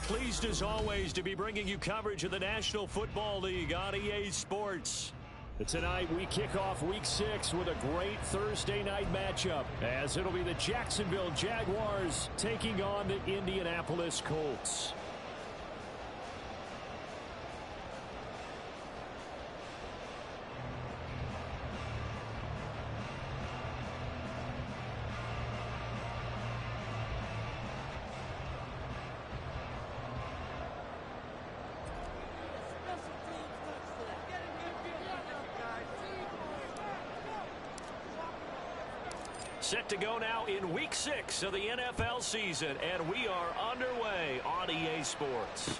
Pleased as always to be bringing you coverage of the National Football League on EA Sports. Tonight we kick off Week 6 with a great Thursday night matchup, as it'll be the Jacksonville Jaguars taking on the Indianapolis Colts. Set to go now in Week 6 of the NFL season, and we are underway on EA Sports.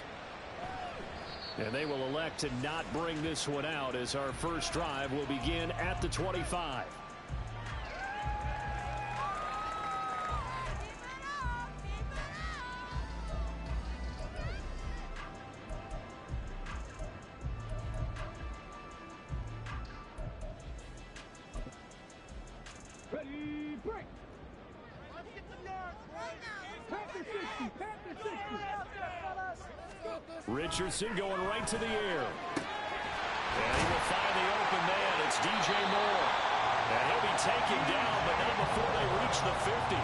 And they will elect to not bring this one out, as our first drive will begin at the 25. Richardson going right to the air. And he will find the open man. It's DJ Moore. And he'll be taken down, but not before they reach the 50.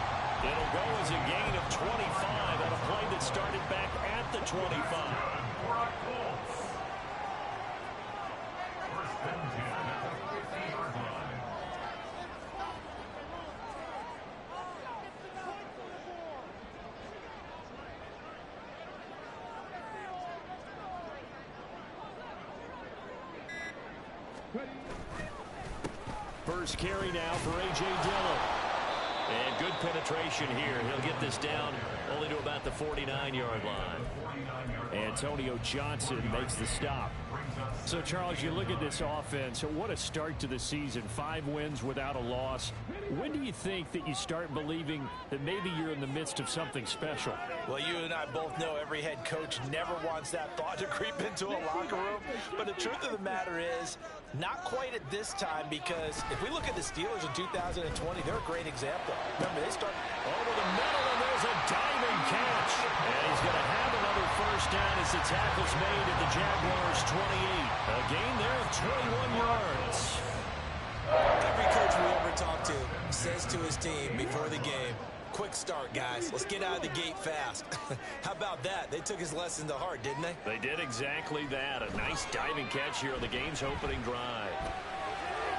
It'll go as a gain of 25 on a play that started back at the 25. First carry now for A.J. Dillon. And good penetration here. He'll get this down only to about the 49-yard line. Antonio Johnson makes the stop. So, Charles, you look at this offense. What a start to the season. 5 wins without a loss. When do you think that you start believing that maybe you're in the midst of something special? Well, you and I both know every head coach never wants that thought to creep into a locker room. But the truth of the matter is, not quite at this time, because if we look at the Steelers in 2020, they're a great example. Remember, they start over the middle, and there's a diving catch. And he's going to have another first down as the tackle's made at the Jaguars' 28. A gain there of 21 yards. Every coach we ever talk to says to his team before the game, quick start, guys. Let's get out of the gate fast. How about that? They took his lesson to heart, didn't they? They did exactly that. A nice diving catch here on the game's opening drive.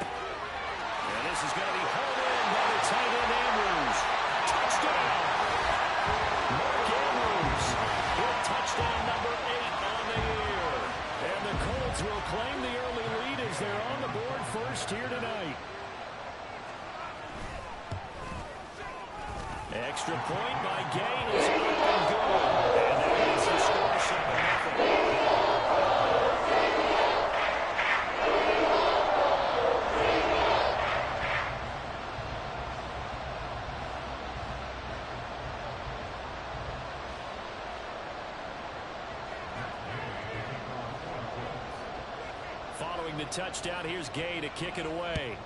And this is going to be home in by the tight end Andrews. Touchdown! Mark Andrews with touchdown number 8 on the year. And the Colts will claim the early lead as they're on the board first here tonight. Extra point by Gay is up and good. And that is the score, 7-0. Following the touchdown, here's Gay to kick it away.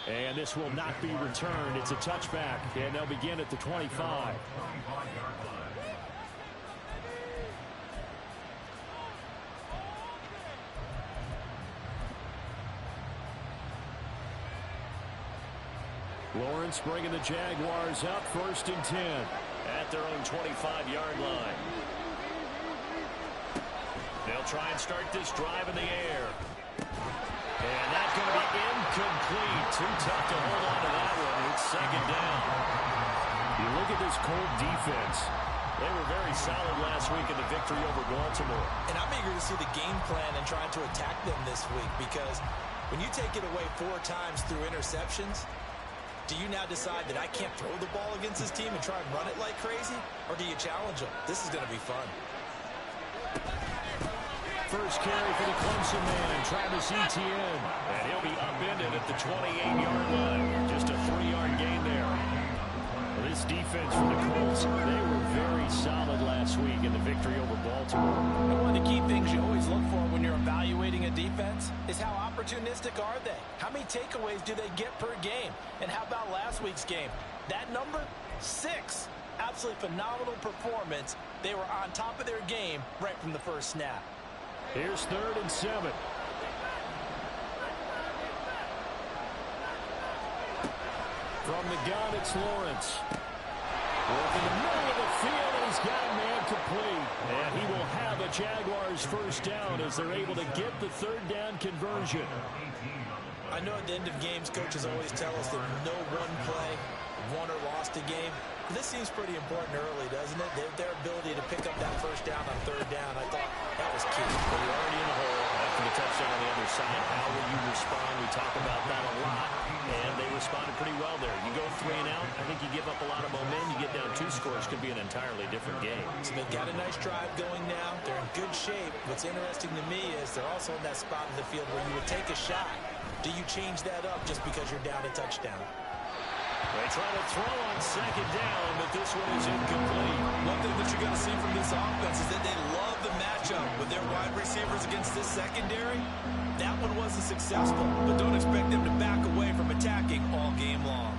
And this will not be returned. It's a touchback, and they'll begin at the 25. Lawrence bringing the Jaguars up, 1st and 10 at their own 25-yard line. They'll try and start this drive in the air. And that's going to be incomplete. Too tough to hold on to that one. It's 2nd down. You look at this Colt defense. They were very solid last week in the victory over Baltimore. And I'm eager to see the game plan and trying to attack them this week, because when you take it away 4 times through interceptions, do you now decide that I can't throw the ball against this team and try and run it like crazy? Or do you challenge them? This is going to be fun. First carry for the Clemson man, Travis Etienne. And he'll be upended at the 28-yard line. Just a 3-yard gain there. This defense for the Colts, they were very solid last week in the victory over Baltimore. And one of the key things you always look for when you're evaluating a defense is how opportunistic are they? How many takeaways do they get per game? And how about last week's game? That number, 6. Absolutely phenomenal performance. They were on top of their game right from the first snap. Here's 3rd and 7. From the gun, it's Lawrence. Working the middle of the field, and he's got a man complete. And he will have a Jaguars first down as they're able to get the 3rd down conversion. I know at the end of games, coaches always tell us that no one play won or lost a game. This seems pretty important early, doesn't it? Their ability to pick up that first down on 3rd down, I thought that was key. But you're already in the hole after the touchdown on the other side. How will you respond? We talk about that a lot, and they responded pretty well there. You go 3 and out, I think you give up a lot of momentum. You get down 2 scores, could be an entirely different game. So they've got a nice drive going now. They're in good shape. What's interesting to me is they're also in that spot of the field where you would take a shot. Do you change that up just because you're down a touchdown? They try to throw on 2nd down, but this one is incomplete. One thing that you're going to see from this offense is that they love the matchup with their wide receivers against this secondary. That one wasn't successful, but don't expect them to back away from attacking all game long.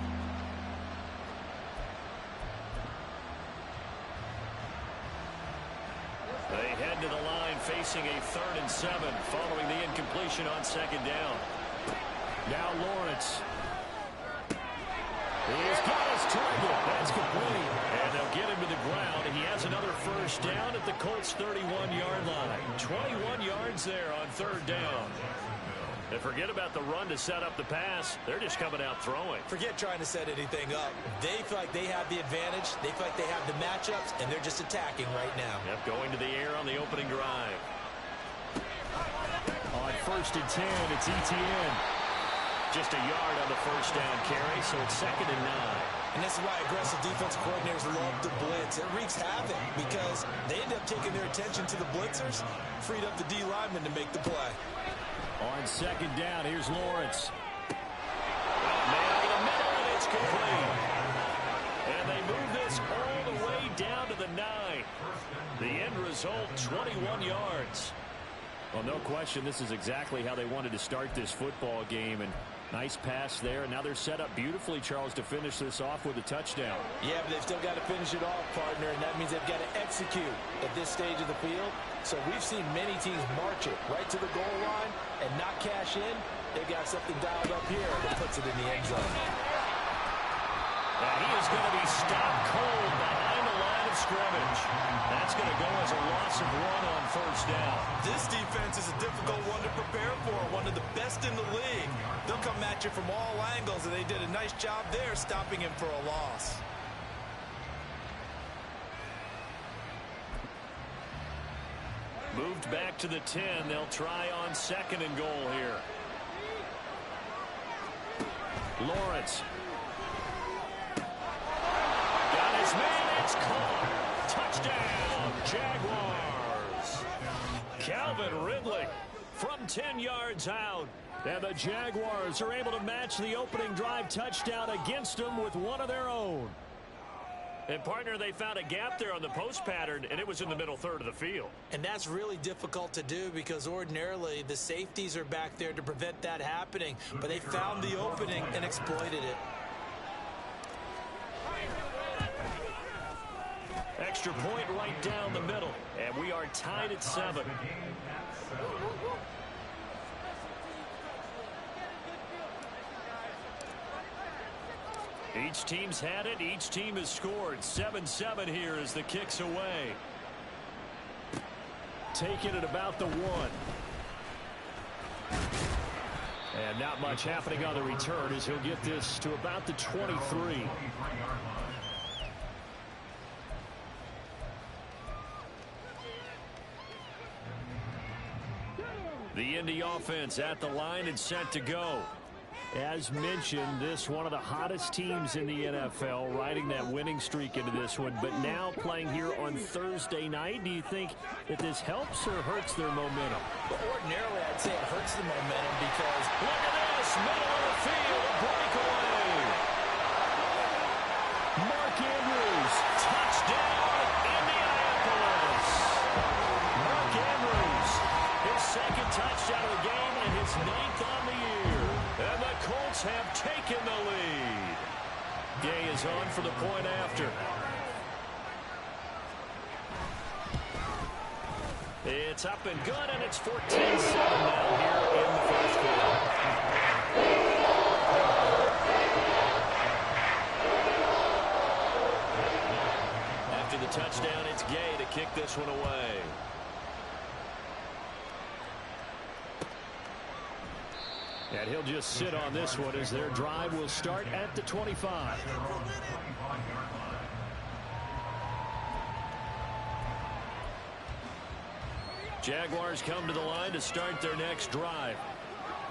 They head to the line facing a 3rd and 7 following the incompletion on 2nd down. Now Lawrence. He's got his target. That's complete. And they'll get him to the ground. And he has another first down at the Colts' 31-yard line. 21 yards there on 3rd down. And forget about the run to set up the pass. They're just coming out throwing. Forget trying to set anything up. They feel like they have the advantage. They feel like they have the matchups, and they're just attacking right now. Yep, going to the air on the opening drive. On 1st and 10, it's Etienne. Just a yard on the first down carry, so it's 2nd and 9. And this is why aggressive defensive coordinators love to blitz. It wreaks havoc because they end up taking their attention to the blitzers, freed up the D lineman to make the play. On 2nd down, here's Lawrence. Man over the middle, and it's complete. And they move this all the way down to the 9. The end result, 21 yards. Well, no question, this is exactly how they wanted to start this football game. And nice pass there, and now they're set up beautifully, Charles, to finish this off with a touchdown. Yeah, but they've still got to finish it off, partner, and that means they've got to execute at this stage of the field. So we've seen many teams march it right to the goal line and not cash in. They've got something dialed up here that puts it in the end zone. And he is going to be stopped cold behind the line of scrimmage. That's going to go as a loss of 1 on first down. This defense is a difficult one to prepare for, one of the best in the league. They'll come at you from all angles, and they did a nice job there stopping him for a loss. Moved back to the 10. They'll try on 2nd and goal here. Lawrence. Got his man. It's caught. Touchdown, Jaguars. Calvin Ridley from 10 yards out. And the Jaguars are able to match the opening drive touchdown against them with one of their own. And, partner, they found a gap there on the post pattern, and it was in the middle 3rd of the field. And that's really difficult to do because ordinarily the safeties are back there to prevent that happening. But they found the opening and exploited it. Extra point right down the middle, and we are tied at 7. Each team's had it. Each team has scored. 7-7 here as the kick's away. Taking it about the 1. And not much happening on the return as he'll get this to about the 23. The Indy offense at the line and set to go. As mentioned, this one of the hottest teams in the NFL, riding that winning streak into this one, but now playing here on Thursday night. Do you think that this helps or hurts their momentum? Well, ordinarily, I'd say it hurts the momentum because look at this, middle of the field, breakaway. Mark Andrews, touchdown, Indianapolis. Mark Andrews, his 2nd touchdown of the game and his 9th on the year. And the Colts have taken the lead. Gay is on for the point after. It's up and good, and it's 14-7 now here in the first quarter. After the touchdown, it's Gay to kick this one away. And he'll just sit on this one as their drive will start at the 25. Jaguars come to the line to start their next drive.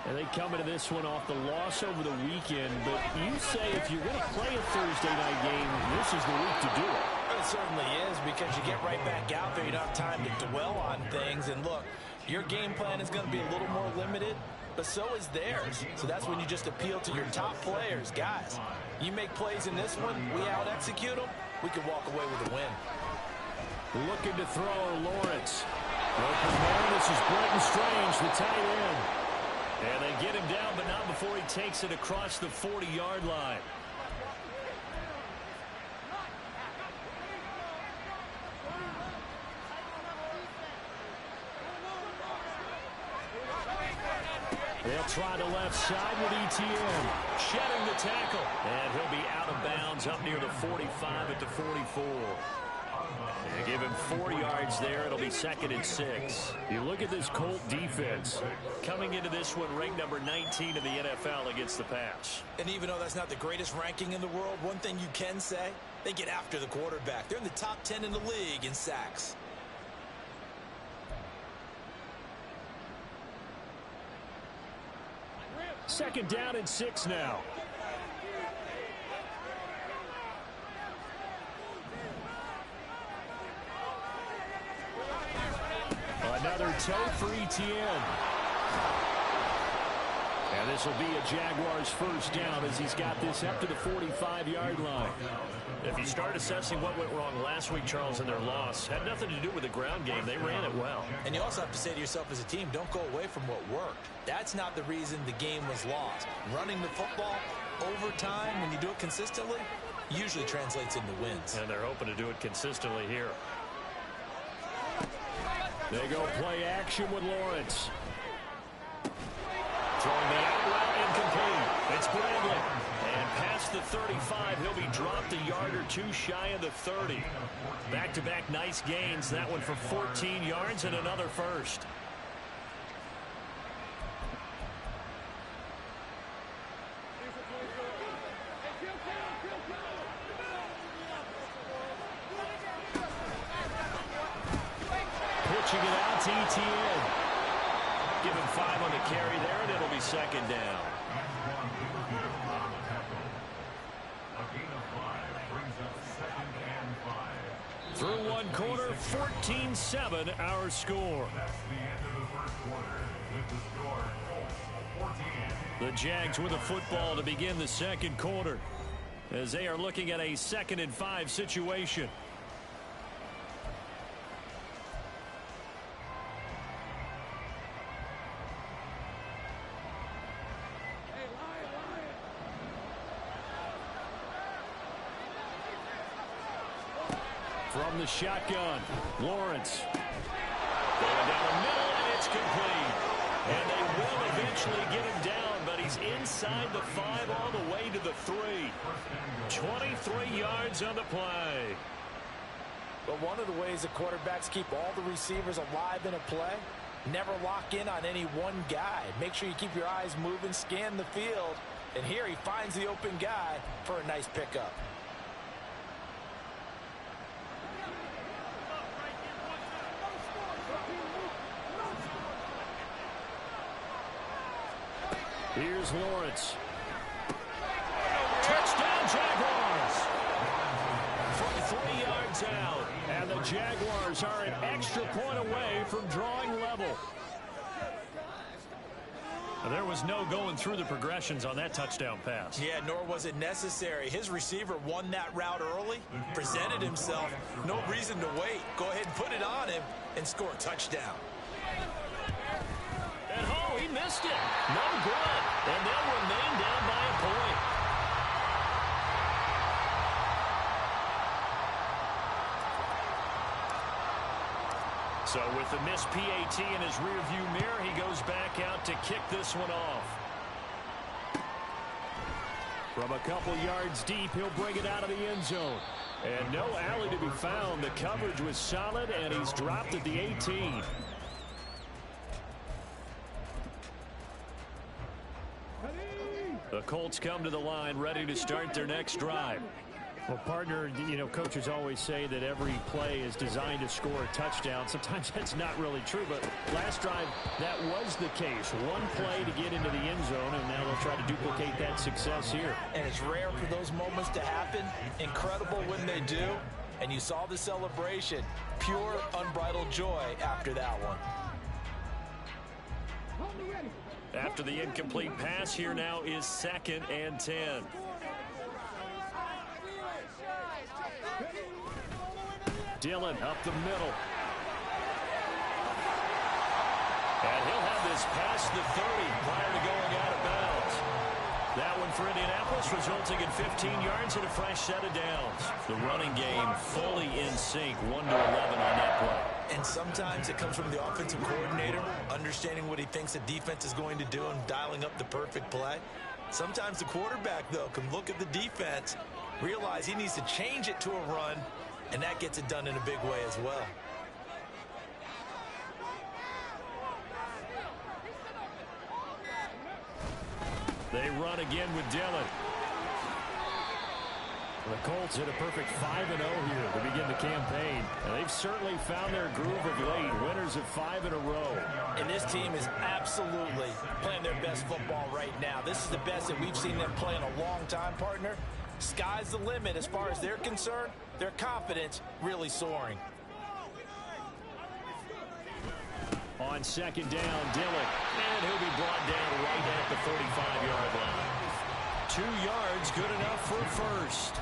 And they come into this one off the loss over the weekend. But you say if you're going to play a Thursday night game, this is the week to do it. It certainly is, because you get right back out there. You don't have time to dwell on things. And look, your game plan is going to be a little more limited, but so is theirs. So that's when you just appeal to your top players. Guys, you make plays in this one, we out-execute them, we can walk away with a win. Looking to throw Lawrence. Open man, this is Brenton Strange, the tight end. And they get him down, but not before he takes it across the 40-yard line. They'll try the left side with Etienne. Shedding the tackle. And he'll be out of bounds up near the 45 at the 44. They give him 4 yards there. It'll be 2nd and 6. You look at this Colt defense. Coming into this one, ranked number 19 in the NFL against the pass. And even though that's not the greatest ranking in the world, one thing you can say, they get after the quarterback. They're in the top 10 in the league in sacks. Second down and 6 now. Another toe for Etienne. And this will be a Jaguars first down as he's got this up to the 45-yard line. If you start assessing what went wrong last week, Charles, in their loss, had nothing to do with the ground game. They ran it well. And you also have to say to yourself as a team, don't go away from what worked. That's not the reason the game was lost. Running the football over time, when you do it consistently, usually translates into wins. And they're hoping to do it consistently here. They go play action with Lawrence. Throwing the out route incomplete. It's Bradley. And past the 35, he'll be dropped a yard or two shy of the 30. Back-to-back nice gains. That one for 14 yards and another first. Pitching it out to Etienne. Give him 5 on the carry there, and it'll be 2nd down. Through one quarter, 14-7 our score. The Jags with the football to begin the second quarter as they are looking at a 2nd and 5 situation. From the shotgun, Lawrence. Going down the middle, and it's complete. And they will eventually get him down, but he's inside the 5 all the way to the 3. 23 yards on the play. But one of the ways the quarterbacks keep all the receivers alive in a play, never lock in on any one guy. Make sure you keep your eyes moving, scan the field. And here he finds the open guy for a nice pickup. Here's Lawrence. Touchdown, Jaguars. From 3 yards out. And the Jaguars are an extra point away from drawing level. There was no going through the progressions on that touchdown pass. Yeah, nor was it necessary. His receiver won that route early, presented himself. No reason to wait. Go ahead and put it on him and score a touchdown. And oh, he missed it. No good. And they'll remain down by a point. So with the missed PAT in his rearview mirror, he goes back out to kick this one off. From a couple yards deep, he'll bring it out of the end zone. And no alley to be found. The coverage was solid, and he's dropped at the 18. The Colts come to the line, ready to start their next drive. Well, partner, you know, coaches always say that every play is designed to score a touchdown. Sometimes that's not really true, but last drive, that was the case. One play to get into the end zone, and now they'll try to duplicate that success here. And it's rare for those moments to happen. Incredible when they do. And you saw the celebration. Pure, unbridled joy after that one. After the incomplete pass, here now is 2nd and 10. Dillon up the middle. And he'll have this past the 30 prior to going out of bounds. That one for Indianapolis, resulting in 15 yards and a fresh set of downs. The running game fully in sync, 1 to 11 on that play. And sometimes it comes from the offensive coordinator, understanding what he thinks the defense is going to do and dialing up the perfect play. Sometimes the quarterback, though, can look at the defense, realize he needs to change it to a run, and that gets it done in a big way as well. They run again with Dillon. The Colts hit a perfect 5-0 here to begin the campaign. And they've certainly found their groove of late. Winners of 5 in a row. And this team is absolutely playing their best football right now. This is the best that we've seen them play in a long time, partner. Sky's the limit as far as they're concerned. Their confidence really soaring. On 2nd down, Dillon. And he'll be brought down right at the 45-yard line. 2 yards, good enough for a first.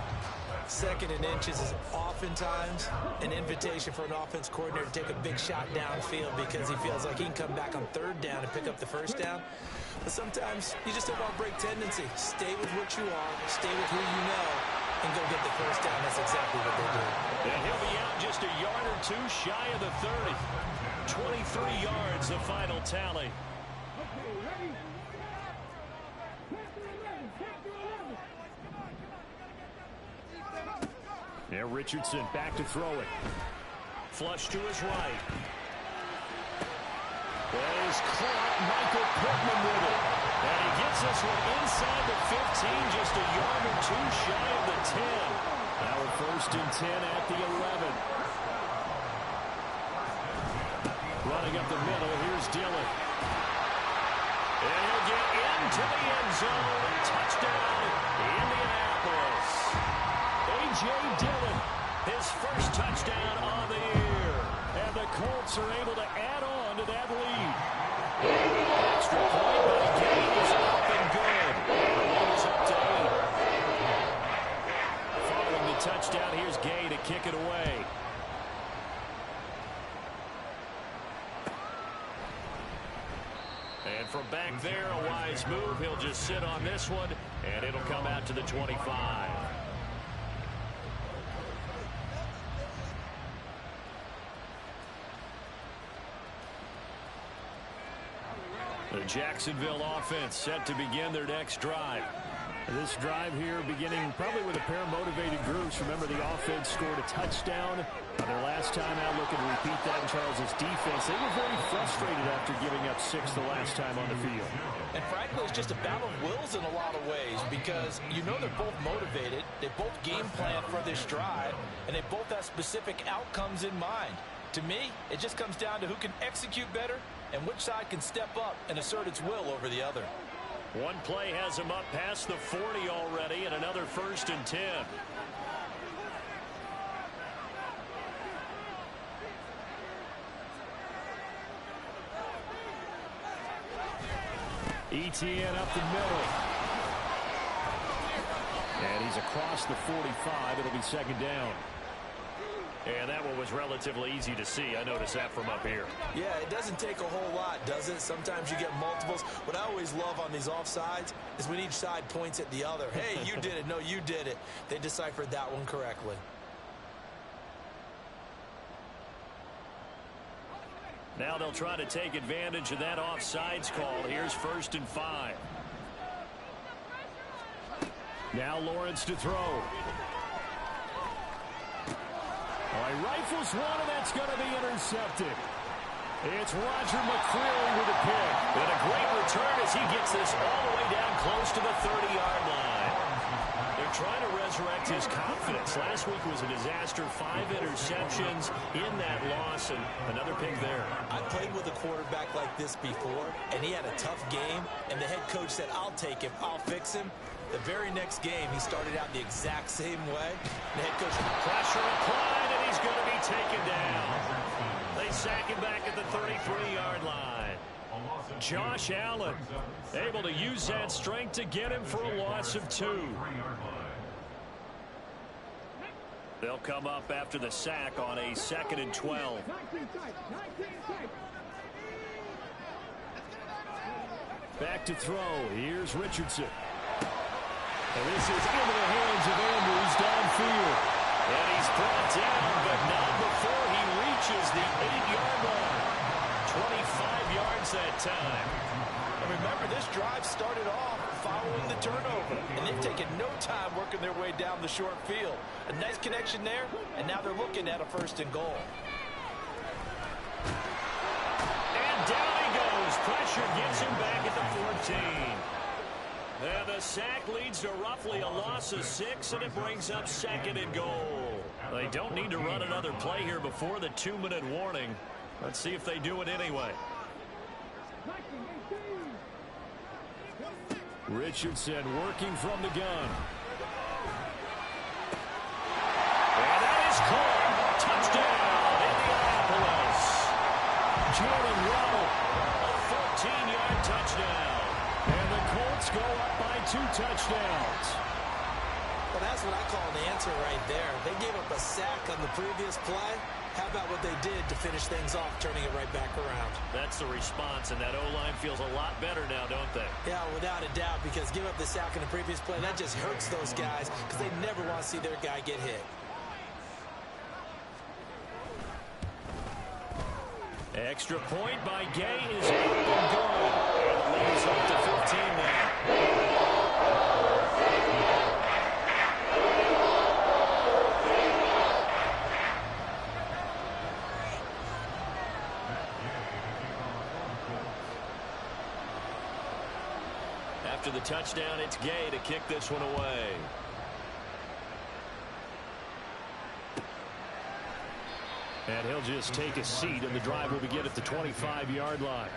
2nd and inches is oftentimes an invitation for an offense coordinator to take a big shot downfield because he feels like he can come back on 3rd down and pick up the 1st down. But sometimes you just have a break tendency. Stay with what you are, stay with who you know, and go get the 1st down. That's exactly what they do. And he'll be out just a yard or two shy of the 30. 23 yards, the final tally. Now Richardson back to throw it. Flush to his right. That is caught. Michael Pittman with it. And he gets this one inside the 15, just a yard or two shy of the 10. Now a 1st and 10 at the 11. Running up the middle, here's Dillon. And he'll get into the end zone. Touchdown, Indianapolis. A.J. Dillon, his first touchdown of the year. And the Colts are able to add on to that lead. Extra point by Gay is up and good. The lead is up to 8. Following the touchdown, here's Gay to kick it away. And from back there, a wise move. He'll just sit on this one, and it'll come out to the 25. The Jacksonville offense set to begin their next drive. This drive here beginning probably with a pair of motivated groups. Remember, the offense scored a touchdown their last time out, looking to repeat that in Charles's defense. They were very frustrated after giving up 6 the last time on the field. And frankly, it's just a battle of wills in a lot of ways because you know they're both motivated. They both game plan for this drive, and they both have specific outcomes in mind. To me, it just comes down to who can execute better and which side can step up and assert its will over the other. One play has him up past the 40 already, and another 1st and 10. Etienne up the middle. And he's across the 45. It'll be 2nd down. And that one was relatively easy to see. I noticed that from up here. Yeah, it doesn't take a whole lot, does it? Sometimes you get multiples. What I always love on these offsides is when each side points at the other. Hey, you did it. No, you did it. They deciphered that one correctly. Now they'll try to take advantage of that offsides call. Here's 1st and 5. Now Lawrence to throw. Oh, he rifles one, and that's going to be intercepted. It's Roger McCreary with a pick. And a great return as he gets this all the way down close to the 30-yard line. They're trying to resurrect his confidence. Last week was a disaster. 5 interceptions in that loss, and another pick there. I played with a quarterback like this before, and he had a tough game, and the head coach said, I'll take him, I'll fix him. The very next game, he started out the exact same way. The head coach, pressure applied, and he's going to be taken down. They sack him back at the 33-yard line. Josh Allen able to use that strength to get him for a loss of 2. They'll come up after the sack on a 2nd and 12. Back to throw. Here's Richardson. And this is into the hands of Andrews downfield. And he's brought down, but not before he reaches the 8-yard line. 25 yards that time. And remember, this drive started off following the turnover, and they've taken no time working their way down the short field. A nice connection there, and now they're looking at a 1st and goal. And down he goes. Pressure gets him back at the 14. And the sack leads to roughly a loss of 6, and it brings up 2nd and goal. They don't need to run another play here before the 2-minute warning. Let's see if they do it anyway. Richardson working from the gun. And that is caught. Touchdown, Indianapolis. Jalen Waddle. A 14-yard touchdown. And the Colts go up by 2 touchdowns. Well, that's what I call an answer right there. They gave up a sack on the previous play. How about what they did to finish things off, turning it right back around? That's the response, and that O-line feels a lot better now, don't they? Yeah, without a doubt, because give up the sack in the previous play, that just hurts those guys because they never want to see their guy get hit. Extra point by Gay is up and good. It leads up to 15 now. After the touchdown, it's Gay to kick this one away. And he'll just take a seat, and the drive will begin at the 25-yard line.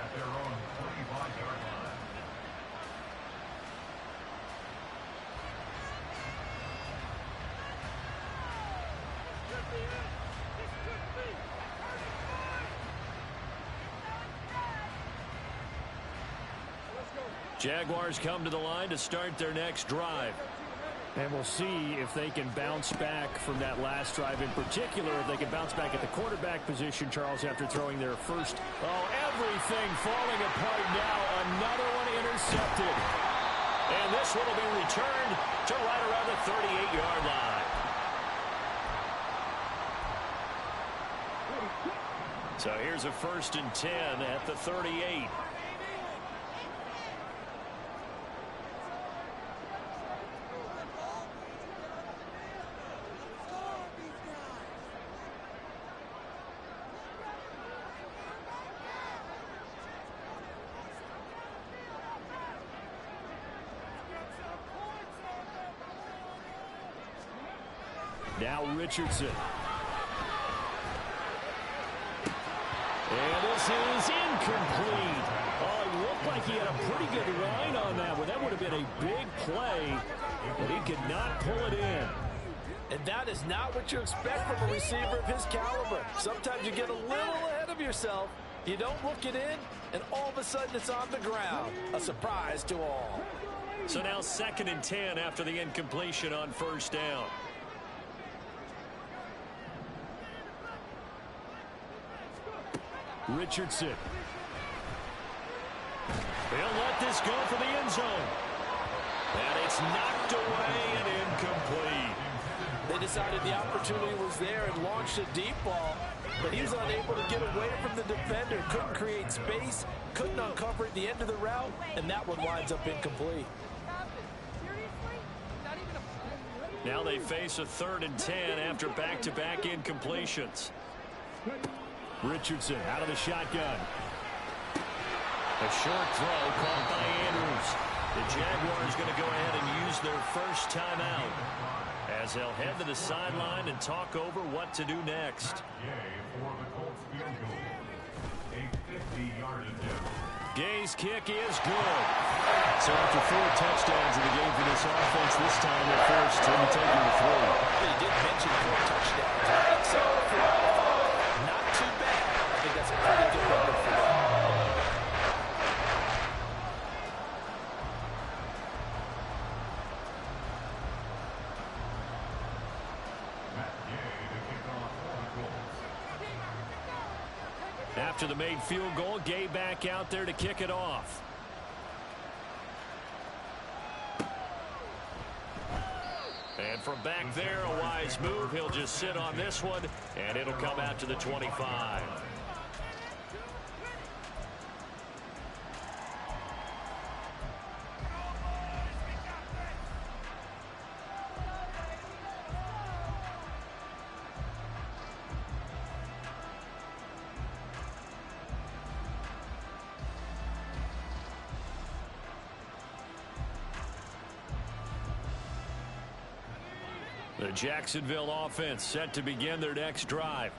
Jaguars come to the line to start their next drive. And we'll see if they can bounce back from that last drive, in particular, if they can bounce back at the quarterback position, Charles, after throwing their first. Oh, everything falling apart now. Another one intercepted. And this one will be returned to right around the 38-yard line. So here's a 1st and 10 at the 38. Now Richardson. And this is incomplete. Oh, it looked like he had a pretty good line on that one. That would have been a big play, but he could not pull it in. And that is not what you expect from a receiver of his caliber. Sometimes you get a little ahead of yourself. You don't look it in, and all of a sudden it's on the ground. A surprise to all. So now 2nd and 10 after the incompletion on 1st down. Richardson. They'll let this go for the end zone. And it's knocked away and incomplete. They decided the opportunity was there and launched a deep ball, but he was unable to get away from the defender, couldn't create space, couldn't uncover at the end of the route, and that one winds up incomplete. Now they face a 3rd and 10 after back-to-back incompletions. Richardson out of the shotgun. A short throw caught by Andrews. The Jaguars going to go ahead and use their first timeout as they'll head to the sideline and talk over what to do next. Gay's kick is good. So after 4 touchdowns in the game for this offense, this time they're forced to take him to 3. He did mention 4 touchdowns, right? So not too bad. I think that's a pretty good number for them. After the made field goal, Gay back out there to kick it off. And from back there, a wise move. He'll just sit on this one, and it'll come out to the 25. The Jacksonville offense set to begin their next drive.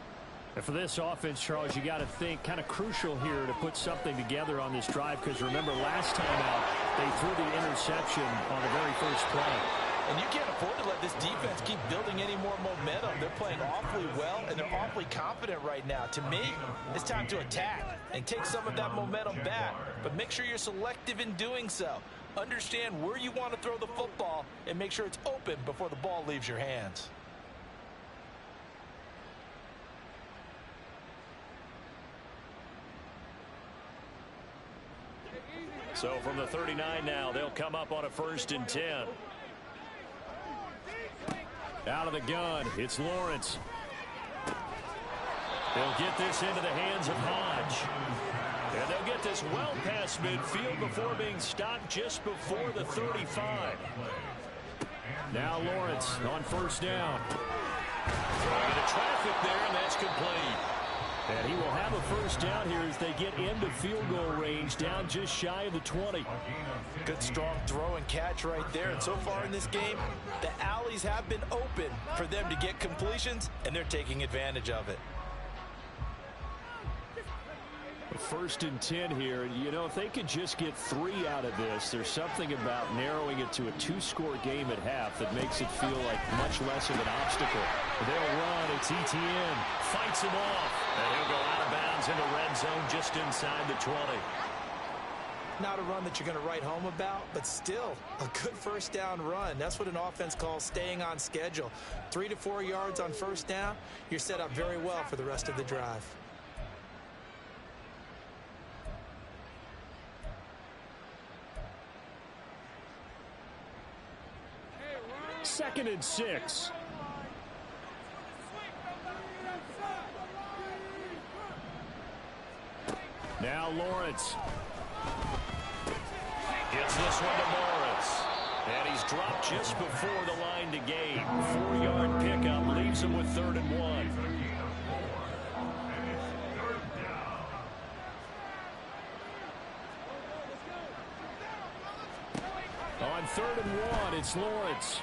And for this offense, Charles, you got to think kind of crucial here to put something together on this drive, because remember last time out they threw the interception on the very first play. And you can't afford to let this defense keep building any more momentum. They're playing awfully well, and they're awfully confident right now. To me, it's time to attack and take some of that momentum back. But make sure you're selective in doing so. Understand where you want to throw the football and make sure it's open before the ball leaves your hands. So from the 39 now, they'll come up on a 1st and 10. Out of the gun, it's Lawrence. They'll get this into the hands of Hodge. And they'll get this well past midfield before being stopped just before the 35. Now Lawrence on 1st down. Throwing into traffic there, and that's complete. And he will have a 1st down here as they get into field goal range, down just shy of the 20. Good strong throw and catch right there. And so far in this game, the alleys have been open for them to get completions, and they're taking advantage of it. 1st and 10 here. You know, if they could just get 3 out of this, there's something about narrowing it to a 2-score game at half that makes it feel like much less of an obstacle. They'll run. It's Etienne. Fights him off. And he'll go out of bounds in the red zone just inside the 20. Not a run that you're going to write home about, but still a good 1st down run. That's what an offense calls staying on schedule. 3 to 4 yards on 1st down. You're set up very well for the rest of the drive. 2nd and 6. Now Lawrence. Gets this one to Morris. And he's dropped just before the line to gain. 4-yard pickup leaves him with 3rd and 1. On 3rd and 1, it's Lawrence.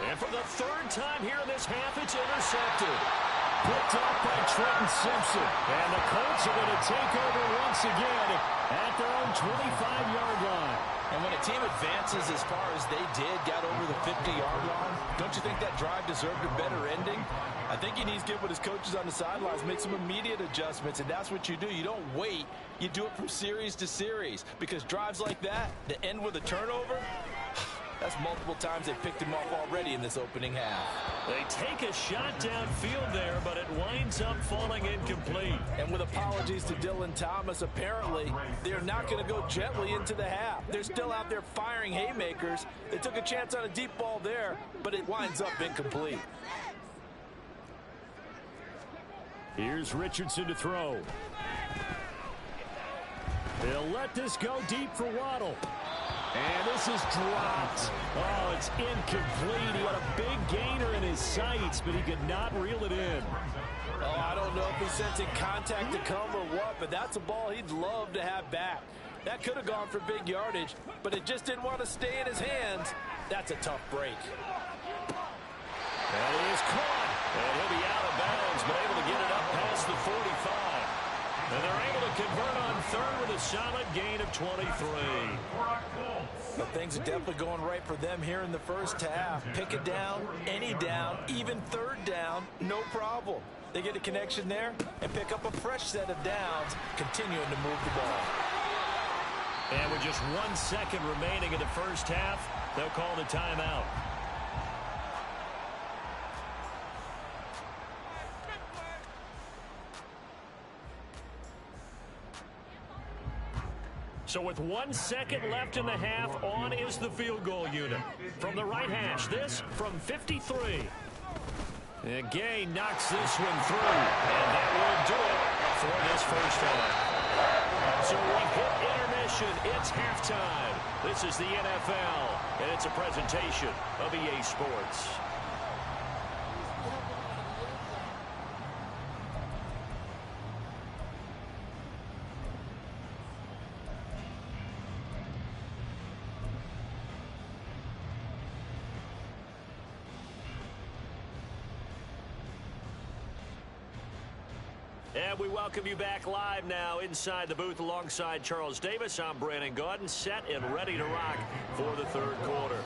And for the 3rd time here in this half, it's intercepted. Picked up by Trenton Simpson. And the Colts are going to take over once again at their own 25-yard line. And when a team advances as far as they did, got over the 50-yard line, don't you think that drive deserved a better ending? I think he needs to get with his coaches on the sidelines, make some immediate adjustments, and that's what you do. You don't wait. You do it from series to series, because drives like that end with a turnover, That's multiple times they picked him off already in this opening half. They take a shot downfield there, but it winds up falling incomplete. And with apologies to Dylan Thomas, apparently they're not going to go gently into the half. They're still out there firing haymakers. They took a chance on a deep ball there, but it winds up incomplete. Here's Richardson to throw. He'll let this go deep for Waddle. And this is dropped. Oh, it's incomplete. He had a big gainer in his sights, but he could not reel it in. Oh, I don't know if he's sensing contact to come or what, but that's a ball he'd love to have back. That could have gone for big yardage, but it just didn't want to stay in his hands. That's a tough break. And he is caught. And he'll be out of bounds, but able to get it up past the 45. And they're able to convert on third with a solid gain of 23. But things are definitely going right for them here in the first half. Pick it down, any down, even third down, no problem. They get a connection there and pick up a fresh set of downs, continuing to move the ball. And with just 1 second remaining in the first half, they'll call the timeout. So with 1 second left in the half, on is the field goal unit. From the right hash, this from 53. And Gay knocks this one through. And that will do it for this first half. So we hit intermission. It's halftime. This is the NFL, and it's a presentation of EA Sports. And we welcome you back live now inside the booth alongside Charles Davis. I'm Brandon Gaudin, set and ready to rock for the third quarter.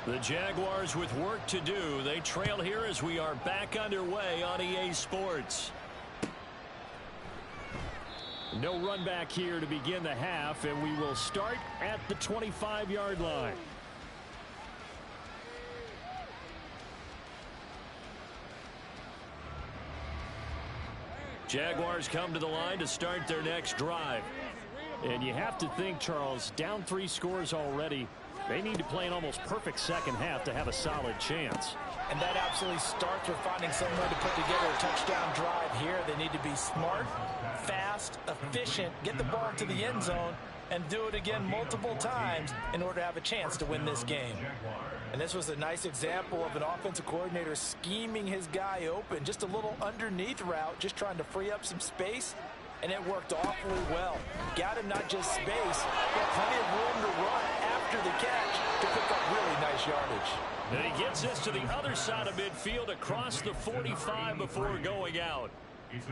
The Jaguars with work to do. They trail here as we are back underway on EA Sports. No run back here to begin the half, and we will start at the 25-yard line. Jaguars come to the line to start their next drive. And you have to think, Charles, down 3 scores already. They need to play an almost perfect second half to have a solid chance. And that absolutely starts with finding some way to put together a touchdown drive here. They need to be smart, fast, efficient, get the ball into the end zone, and do it again multiple times in order to have a chance to win this game. And this was a nice example of an offensive coordinator scheming his guy open. Just a little underneath route, just trying to free up some space, and it worked awfully well. Got him not just space, but plenty of room to run after the catch to pick up really nice yardage. And he gets this to the other side of midfield across the 45 before going out.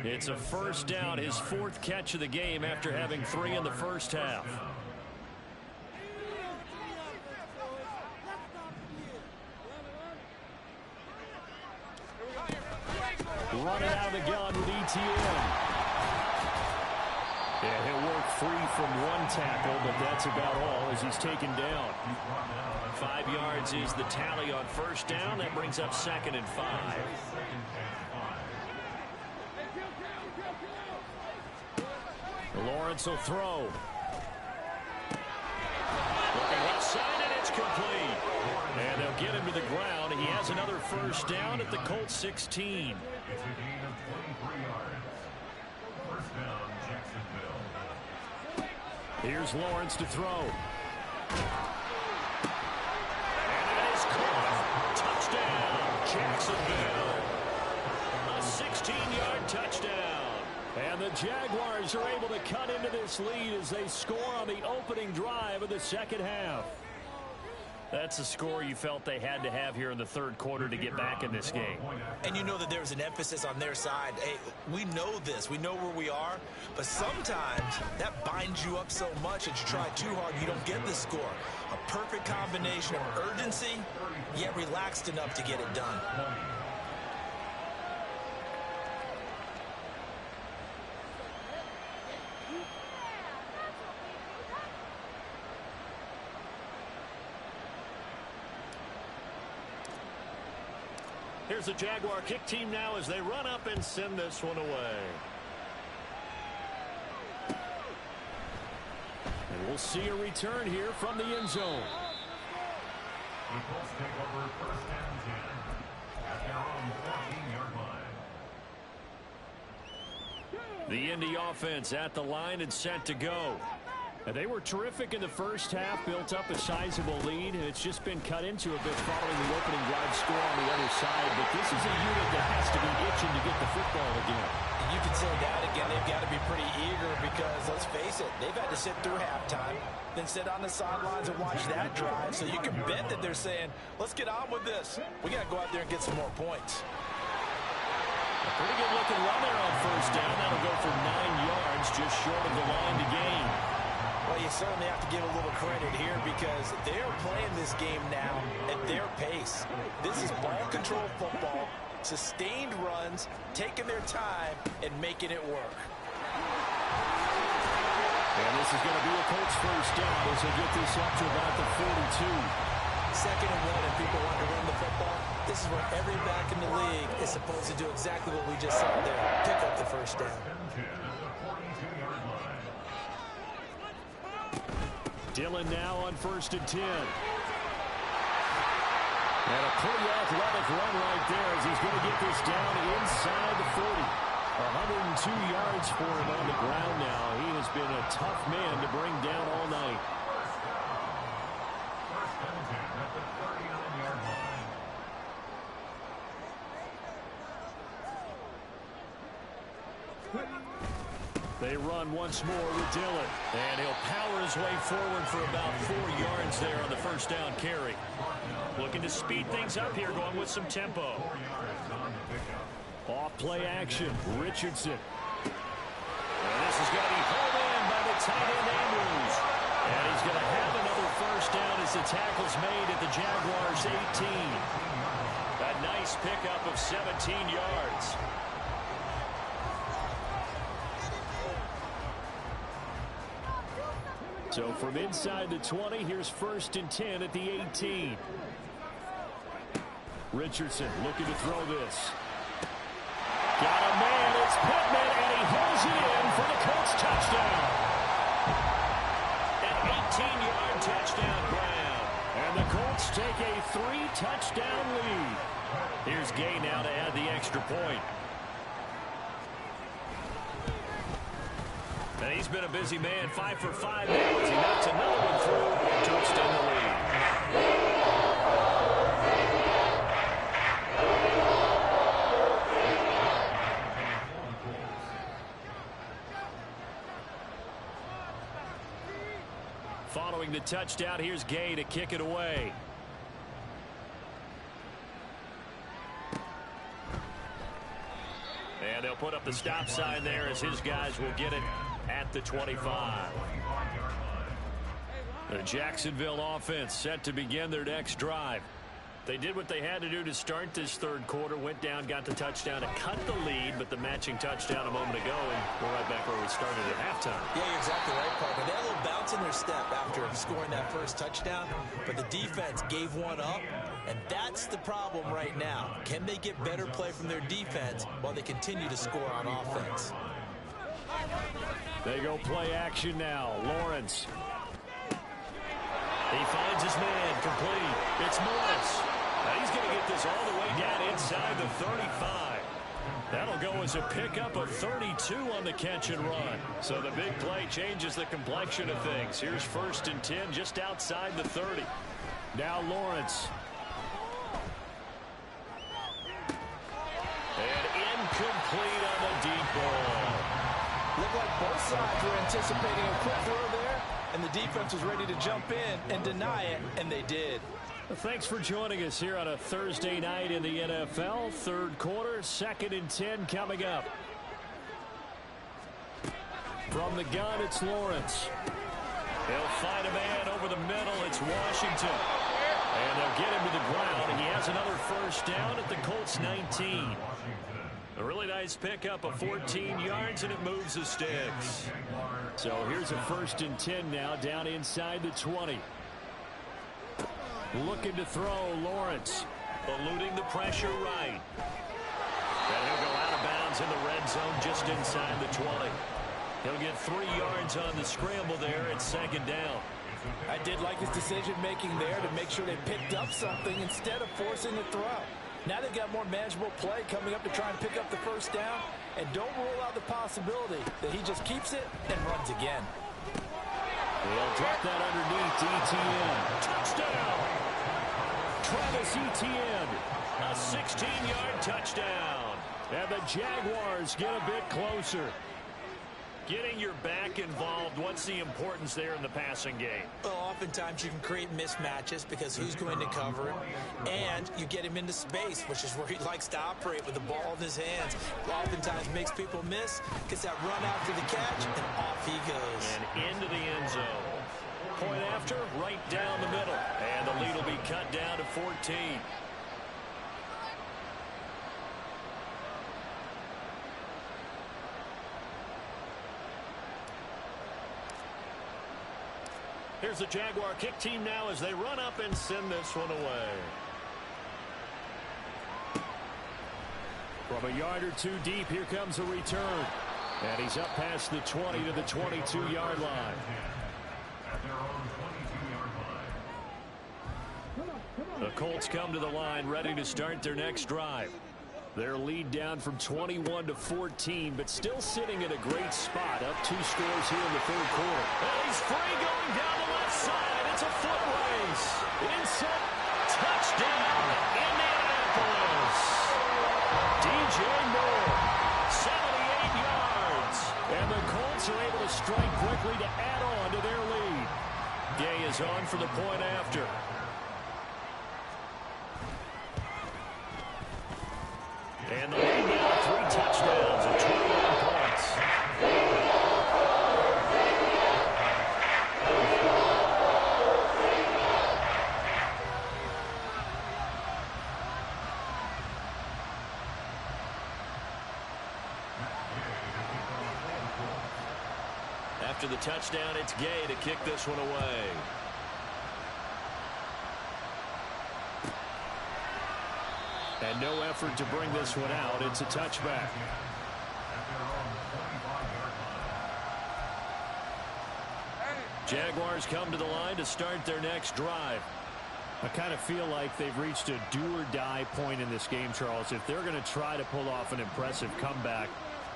It's a first down, his 4th catch of the game after having 3 in the first half. Running out of the gun with ETN. And he'll work free from 1 tackle, but that's about all as he's taken down. 5 yards is the tally on first down. That brings up 2nd and 5. Lawrence will throw. Looking left side, and it's complete. And they'll get him to the ground. He has another first down at the Colts 16. Here's Lawrence to throw. And that is caught. Touchdown, Jacksonville. A 16-yard touchdown. And the Jaguars are able to cut into this lead as they score on the opening drive of the second half. That's a score you felt they had to have here in the third quarter to get back in this game. And you know that there's an emphasis on their side. Hey, we know this. We know where we are. But sometimes that binds you up so much that you try too hard, you don't get the score. A perfect combination of urgency, yet relaxed enough to get it done. Here's the Jaguar kick team now as they run up and send this one away. And we'll see a return here from the end zone. The Colts take over 1st and 10 at their own 14-yard line. The Indy offense at the line and set to go. And they were terrific in the first half, built up a sizable lead, and it's just been cut into a bit following the opening drive score on the other side. But this is a unit that has to be itching to get the football again. And you can say that again. They've got to be pretty eager because, let's face it, they've had to sit through halftime, then sit on the sidelines and watch that drive. So you can bet that they're saying, let's get on with this. We got to go out there and get some more points. A pretty good looking run there on 1st down. That'll go for 9 yards, just short of the line to gain. Well, you certainly have to give a little credit here because they're playing this game now at their pace. This is ball control football, sustained runs, taking their time, and making it work. And this is going to be a Colts 1st down as they get this up to about the 42. 2nd and 1, if people want to run the football, this is where every back in the league is supposed to do exactly what we just saw there, pick up the 1st down. Dillon now on 1st and 10. And a pretty athletic run right there as he's going to get this down inside the 40. 102 yards for him on the ground now. He has been a tough man to bring down all night. They run once more with Dillon. And he'll power his way forward for about 4 yards there on the 1st down carry. Looking to speed things up here, going with some tempo. Off play action, Richardson. And this is going to be pulled in by the tight end Andrews. And he's going to have another 1st down as the tackle's made at the Jaguars' 18. A nice pickup of 17 yards. So from inside the 20, here's 1st and 10 at the 18. Richardson looking to throw this. Got a man, it's Pittman, and he hauls it in for the Colts touchdown. An 18-yard touchdown grab. And the Colts take a 3-touchdown lead. Here's Gay now to add the extra point. And he's been a busy man, 5 for 5 now as he knocks another one through to extend the lead. Following the touchdown, here's Gay to kick it away. And they'll put up the stop sign there as his guys will get it at the 25. The Jacksonville offense set to begin their next drive. They did what they had to do to start this 3rd quarter, went down, got the touchdown to cut the lead, but the matching touchdown a moment ago, and we're right back where we started at halftime. Yeah, you're exactly right, partner. They had a little bounce in their step after scoring that 1st touchdown, but the defense gave one up, and that's the problem right now. Can they get better play from their defense while they continue to score on offense? They go play action now. Lawrence. He finds his man, complete. It's Morris. Now he's going to get this all the way down inside the 35. That'll go as a pickup of 32 on the catch and run. So the big play changes the complexion of things. Here's 1st and 10 just outside the 30. Now Lawrence. And incomplete on the deep ball. Looked like both sides were anticipating a quick throw there, and the defense was ready to jump in and deny it, and they did. Well, thanks for joining us here on a Thursday night in the NFL. 3rd quarter, 2nd and 10 coming up. From the gun, it's Lawrence. They'll find a man over the middle. It's Washington. And they'll get him to the ground, and he has another 1st down at the Colts 19. A really nice pickup of 14 yards, and it moves the sticks. So here's a 1st and 10 now down inside the 20. Looking to throw, Lawrence. eluding the pressure right. And he'll go out of bounds in the red zone just inside the 20. He'll get 3 yards on the scramble there at second down. I did like his decision-making there to make sure they picked up something instead of forcing a throw. Now they've got more manageable play coming up to try and pick up the first down. And don't rule out the possibility that he just keeps it and runs again. He'll drop that underneath Etienne. Touchdown! Travis Etienne, a 16-yard touchdown. And the Jaguars get a bit closer. Getting your back involved, what's the importance there in the passing game? Well, oftentimes you can create mismatches because who's going to cover him, and you get him into space, which is where he likes to operate with the ball in his hands. Oftentimes makes people miss, gets that run after the catch, and off he goes. And into the end zone. Point after, right down the middle. And the lead will be cut down to 14. Here's the Jaguar kick team now as they run up and send this one away. From a yard or two deep, here comes a return. And he's up past the 20 to the 22-yard line. The Colts come to the line ready to start their next drive. Their lead down from 21 to 14, but still sitting at a great spot, up 2 scores here in the third quarter. And he's free going down the left side. It's a foot race. Inside. Touchdown, Indianapolis. DJ Moore, 78 yards. And the Colts are able to strike quickly to add on to their lead. Gay is on for the point after. And the lead now 3 touchdowns and 21 points. After the touchdown, it's Gay to kick this one away. And no effort to bring this one out. It's a touchback. Jaguars come to the line to start their next drive. I kind of feel like they've reached a do-or-die point in this game, Charles. If they're going to try to pull off an impressive comeback,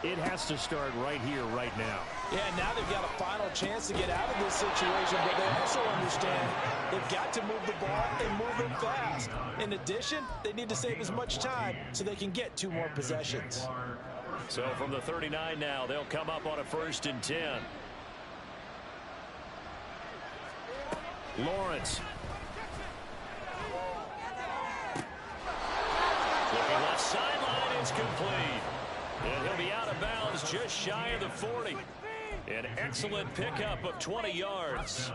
it has to start right here, right now. Yeah, now they've got a final chance to get out of this situation, but they also understand they've got to move the ball and move it fast. In addition, they need to save as much time so they can get 2 more possessions. So from the 39 now, they'll come up on a 1st and 10. Lawrence. Looking left sideline, it's complete. And he'll be out of bounds just shy of the 40. An excellent pickup of 20 yards.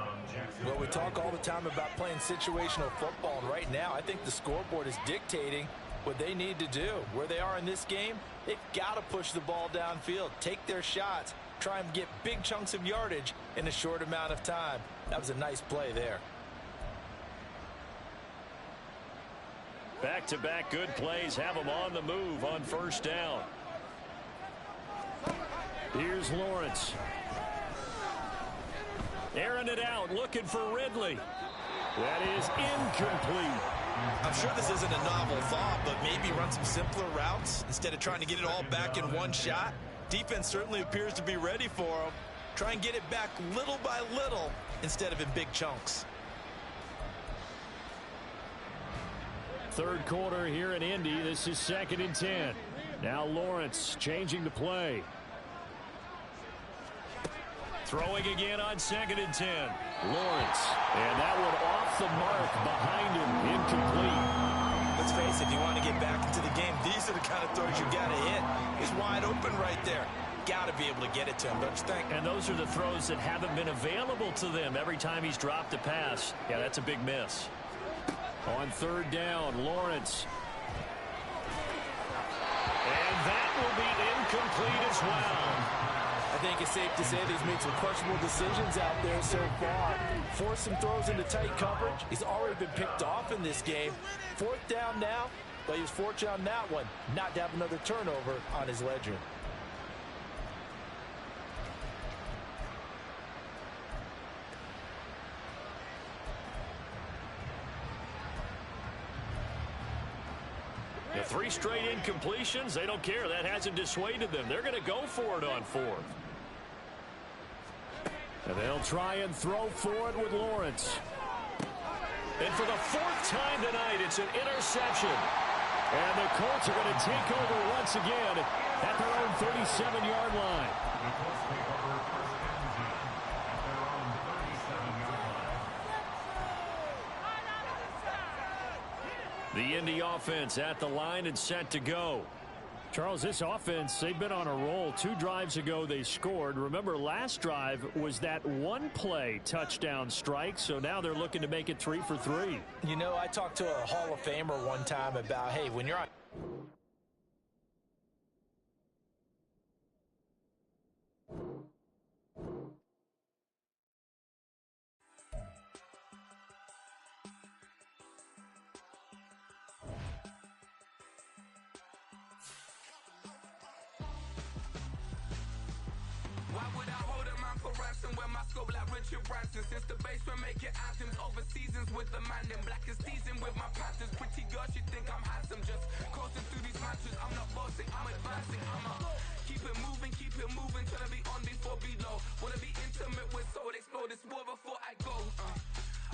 Well, we talk all the time about playing situational football, and right now I think the scoreboard is dictating what they need to do. Where they are in this game, they've got to push the ball downfield, take their shots, try and get big chunks of yardage in a short amount of time. That was a nice play there. Back-to-back good plays have them on the move on 1st down. Here's Lawrence. Airing it out, looking for Ridley. That is incomplete. I'm sure this isn't a novel thought, but maybe run some simpler routes instead of trying to get it all back in one shot. Defense certainly appears to be ready for them. Try and get it back little by little instead of in big chunks. Third quarter here in Indy. This is 2nd and 10. Now Lawrence changing the play. Throwing again on 2nd and 10. Lawrence. And that one off the mark behind him. Incomplete. Let's face it, if you want to get back into the game, these are the kind of throws you got to hit. He's wide open right there. Got to be able to get it to him, don't you think? And those are the throws that haven't been available to them every time he's dropped a pass. Yeah, that's a big miss. On 3rd down, Lawrence. And that will be incomplete as well. I think it's safe to say that he's made some questionable decisions out there so far. Forced some throws into tight coverage. He's already already been picked off in this game. 4th down now, but he was fortunate on that one not to have another turnover on his ledger. The 3 straight incompletions, they don't care. That hasn't dissuaded them. They're going to go for it on 4th. And they'll try and throw for it with Lawrence. And for the 4th time tonight, it's an interception. And the Colts are going to take over once again at their own 37-yard line. The Colts take over first and 10 at their own 37-yard line. The Indy offense at the line and set to go. Charles, this offense, they've been on a roll. 2 drives ago they scored. Remember, last drive was that 1-play touchdown strike, so now they're looking to make it 3 for 3. You know, I talked to a Hall of Famer one time about, hey, when you're on... Why would I hold a man for ransom when my scope like Richard Branson? Since the basement making anthems over seasons with the man in black is teasing with my Panthers. Pretty girl, she think I'm handsome. Just coasting through these matches. I'm not bossing, I'm advancing. I'ma keep it moving till I be on before below. Wanna be intimate with soul, explode this war before I go.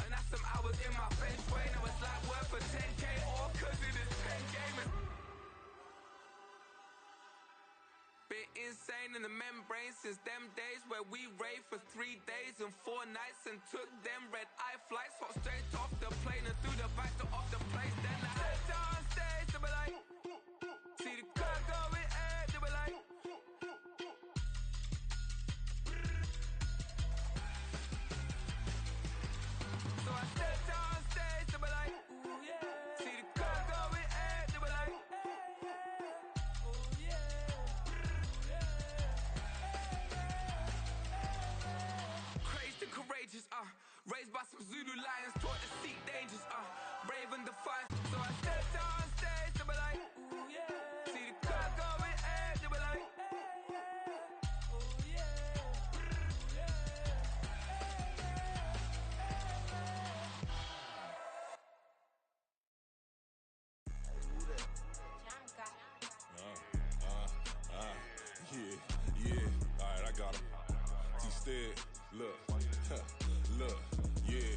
And that's some hours in my bench way. Now it's like work for 10K or cause it is 10 gamers. Been insane in the membrane since them days where we raved for 3 days and 4 nights and took them red-eye flights, hot straight off the plane and through the back door of the place. Then I head down stage to be like, see the crowd going air to be like. So I step down stage to be like, ooh yeah. See the crowd going air to be like, oh yeah. Crazed and courageous, raised by some Zulu lions, taught to seek dangers, brave and defiant. So I stepped on stage to be like, ooh yeah. See the crowd going air to be like, oh yeah. Yeah, alright, I got him. T-Stead, look, look, yeah.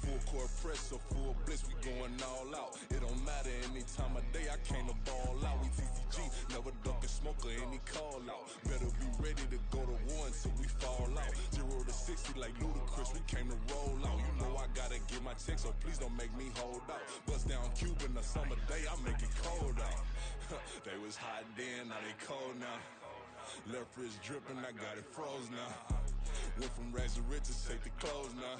Full court press or full blitz, we going all out. It don't matter any time of day, I came to ball out. We TCG, never duck a smoker, any call out. Better be ready to go to war until we fall out. 0 to 60 like Ludacris, we came to roll out. You know I gotta get my check, so please don't make me hold out. Bust down Cuban a summer day, I make it cold out. They was hot then, now they cold now. Left wrist dripping, I got it froze now. Went from rags to riches, take the clothes now.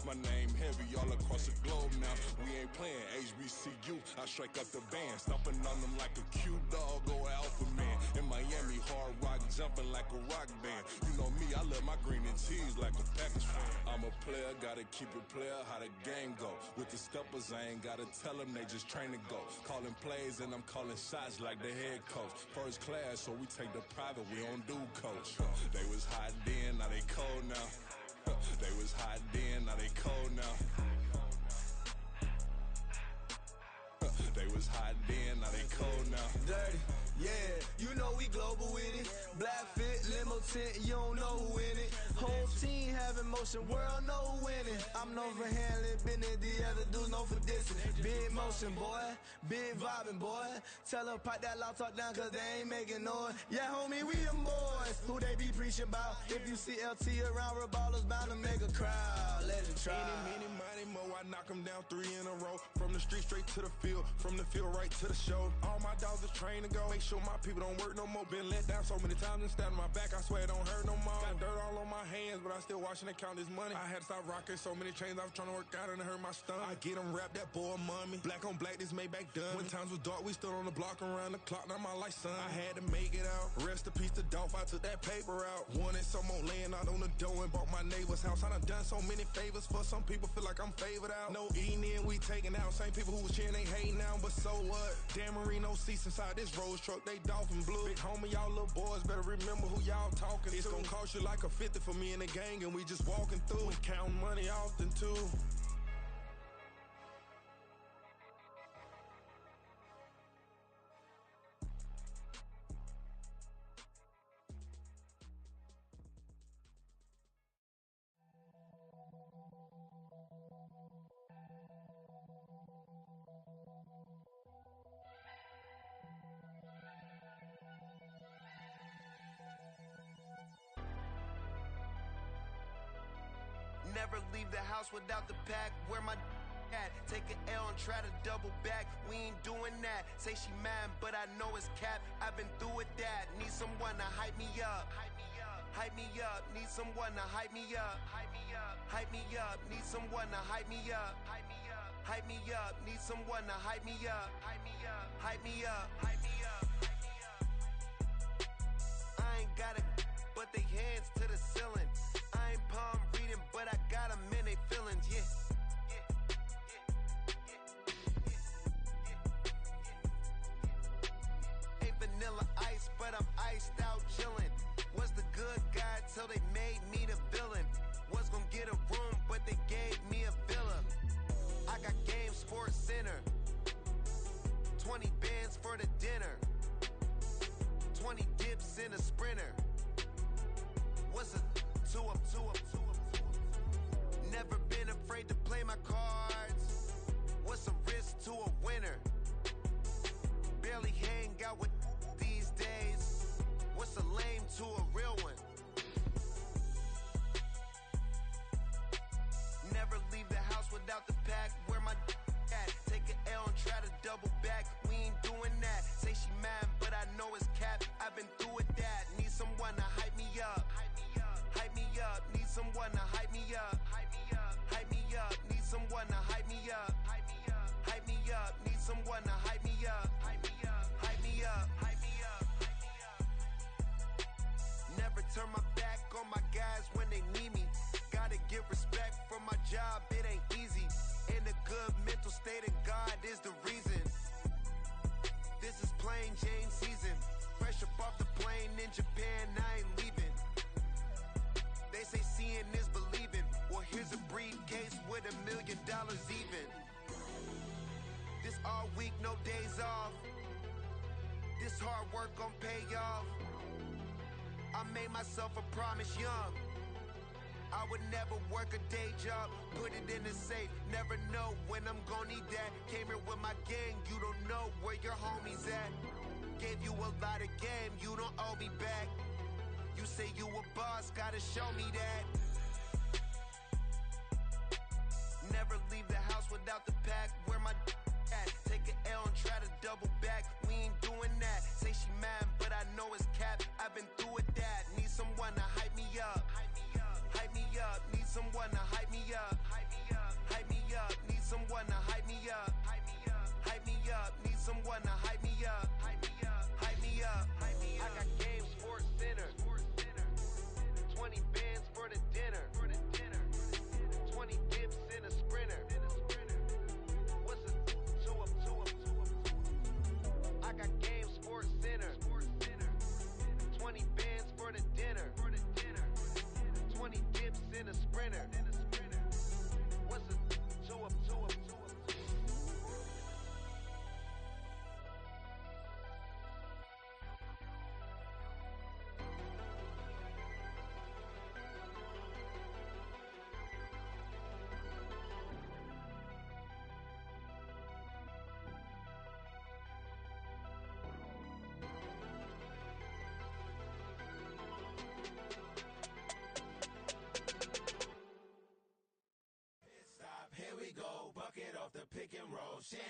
My name heavy all across the globe now. We ain't playing HBCU, I strike up the band. Stomping on them like a cute dog or alpha man. In Miami, hard rock jumping like a rock band. You know me, I love my green and cheese like a Packers fan. I'm a player, gotta keep it player, how the game go. With the steppers, I ain't gotta tell them, they just train to go. Calling plays and I'm calling shots like the head coach. First class, so we take the private, we don't do coach. They was hot then, now they cold now. They was hot then, now they cold now. They was hot then, now they cold now. Dirty, yeah, you know we global with it. Black fit, limo tint, you don't know who in it. Whole team having motion, world know who winning. I'm known for handling business, the other dudes known for dissing. Big motion, boy, big vibing, boy. Tell her pipe that loud talk down, cause they ain't making noise. Yeah, homie, we them boys, who they be preaching about. If you see LT around, Reballer's bound to make a crowd. Let it try. Many, mo, I knock them down 3 in a row. From the street straight to the field, from the field right to the show. All my dogs are trained to go. Make sure my people don't work no more. Been let down so many times and stand on my back, I swear it don't hurt no more. Got dirt all on my hands, but I still watching and count this money. I had to stop rocking so many chains, I was trying to work out and it hurt my stomach. I get them wrapped, that boy mommy. Black Black on black, this Maybach done. When times was dark, we stood on the block around the clock. Now my life, son, I had to make it out. Rest in peace to Dolph, I took that paper out. Wanted some more laying out on the dough and bought my neighbor's house. I done so many favors for some people, feel like I'm favored out. No eating in, we taking out. Same people who was cheering, they hating now, but so what? Dan Marino seats inside this Rolls truck, they Dolphin blue. Big homie, y'all little boys better remember who y'all talking to. It's gonna cost you like a 50 for me and the gang, and we just walking through. We counting money often too. Never leave the house without the pack. Where my at? Take an L and try to double back. We ain't doing that. Say she mad, but I know it's cap. I've been through with that. Need someone to hype me up. Hype me up. Need someone to hype me up. Hype me up. Need someone to hype me up. Hype me up. Need someone to hype me up. Hype me up. Hype me up. Hype me up. I ain't got it, but they hands to the ceiling. I ain't palm reading, but I got them in they feelings, yeah. Ain't vanilla ice, but I'm iced out chillin'. Was the good guy till they made me the villain. Was gonna get a room, but they gave me a villa. I got Game Sports Center. 20 bands for the dinner. 20 dips in a sprinter. What's a 2 up? Never been afraid to play my cards. What's a risk to a winner? Barely hang out with these days. What's a lame to a real one? Never leave the house without the pack. Where my at? Take an L and try to double back. We ain't doing that. Say she mad, but I know it's cap. I've been through with that. Need someone to hype me up. Hype me up. Need someone to hype me up. Hype me up. Need someone to hype me up. Hype me up. Need someone to hype me up. Hype me up. Hype me up. Hype me up. Never turn my back on my guys when they need me. Gotta give respect for my job, it ain't easy. In a good mental state and God is the reason. This is plain Jane season. Fresh up off the plane in Japan, I ain't leaving. They say seeing is believing. Well, here's a briefcase with $1 million even. This all week, no days off. This hard work gon' pay off. I made myself a promise young. I would never work a day job, put it in the safe. Never know when I'm gon' need that. Came here with my gang, you don't know where your homies at. Gave you a lot of game, you don't owe me back. You say you a boss, gotta show me that. Never leave the house without the pack. Where my at? Take an L and try to double back. We ain't doing that. Say she mad, but I know it's cap. I've been through with that. Need someone to hype me up. Hype me up. Need someone to hype me up. Hype me up. Need someone to hype me up. Hype me up. Need someone to hype me up. Hype me up. Hype me up. I got Game Sports Center. 20 bands for the dinner. 20 dips in a sprinter. What's a 2 up? I got Game Sports Center. 20 bands for the dinner. 20 dips in a sprinter. What's a 2 up? Here we go, bucket off the pick and roll. Shit,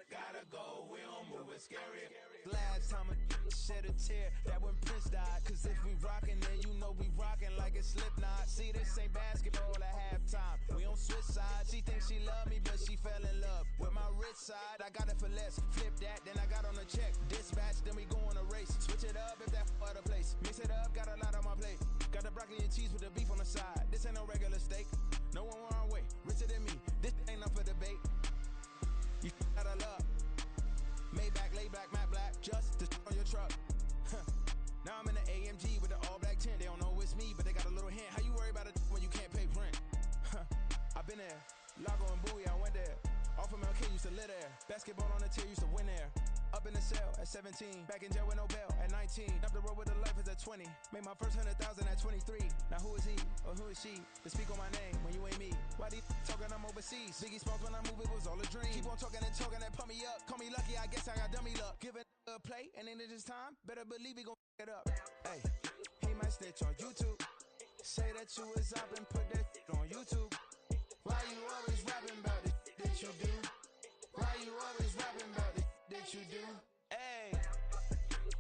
gotta go, we don't move it scary. Last time a shed a tear, that when Prince died. Cause if we rockin', then you know we rockin' like it's Slipknot. See, this ain't basketball at halftime. We on switch sides. She thinks she love me, but she fell in love with my wrist side, I got it for less. Flip that, then I got on a check. Dispatch, then we go on a race. Switch it up if that other place. Mix it up, got a lot on my plate. Got the broccoli and cheese with the beef on the side. This ain't no regular steak. No one wrong way, richer than me. This ain't up for debate. You out of luck. Maybach, lay back, matte black. Just to on your truck. Now I'm in the AMG with the all black tint. They don't know it's me, but they got a little hint. How you worry about it when you can't pay rent? I've been there. Lago and Bowie, I went there. Off of MLK, used to live there. Basketball on the tier, used to win there. Up in the cell at 17. Back in jail with no bail at 19. Up the road with the life is at 20. Made my first 100,000 at 23. Now who is he or who is she to speak on my name when you ain't me? Why these talking I'm overseas? Biggie Smalls when I move, it was all a dream. Keep on talking and talking and pump me up. Call me lucky, I guess I got dummy luck. Give it a play and then it's time. Better believe we gon' it up. Hey, he might snitch on YouTube. Say that you was up and put that on YouTube. Why you always rapping about it that you do? Why you always rapping about it that you do? Hey,